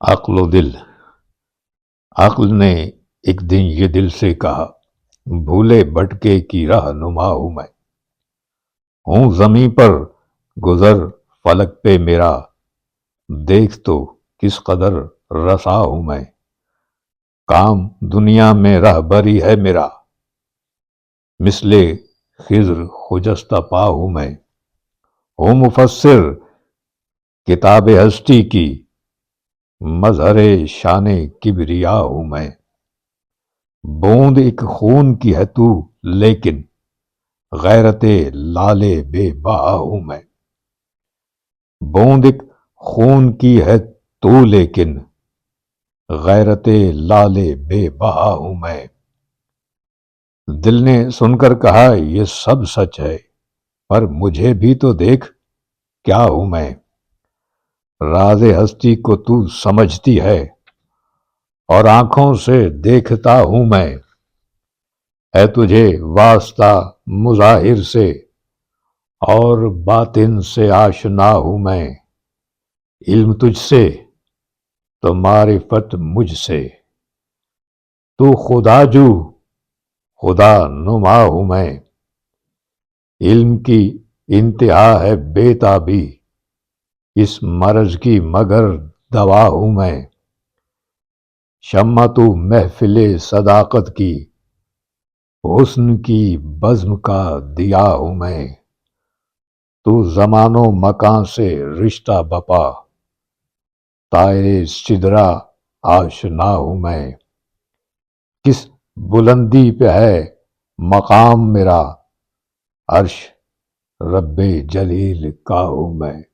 عقل و دل۔ عقل نے ایک دن یہ دل سے کہا، بھولے بھٹکے کی رہنما ہوں میں، ہوں زمیں پر گزر فلک پہ میرا، دیکھ تو کس قدر رسا ہوں میں، کام دنیا میں رہبری ہے میرا، مثل خضر خجستہ پا ہوں میں، ہوں مفسر کتاب ہستی کی، مظہر شان کبریا ہوں میں، بوند ایک خون کی ہے تو لیکن غیرت لالِ بے بہا ہوں میں، بوند ایک خون کی ہے تو لیکن غیرت لالِ بے بہا ہوں میں۔ دل نے سن کر کہا یہ سب سچ ہے، پر مجھے بھی تو دیکھ کیا ہوں میں، راز ہستی کو تو سمجھتی ہے اور آنکھوں سے دیکھتا ہوں میں، ہے تجھے واسطہ مظاہر سے اور باطن سے آشنا ہوں میں، علم تجھ سے تو معرفت مجھ سے، تو خدا جو خدا نما ہوں میں، علم کی انتہا ہے بے تابی، اس مرض کی مگر دوا ہوں میں، شمع تو محفل صداقت کی، حسن کی بزم کا دیا ہوں میں، تو زمان و مکان سے رشتہ بپا، طائر سدرا آشنا ہوں میں، کس بلندی پہ ہے مقام میرا، عرش رب جلیل کا ہوں میں۔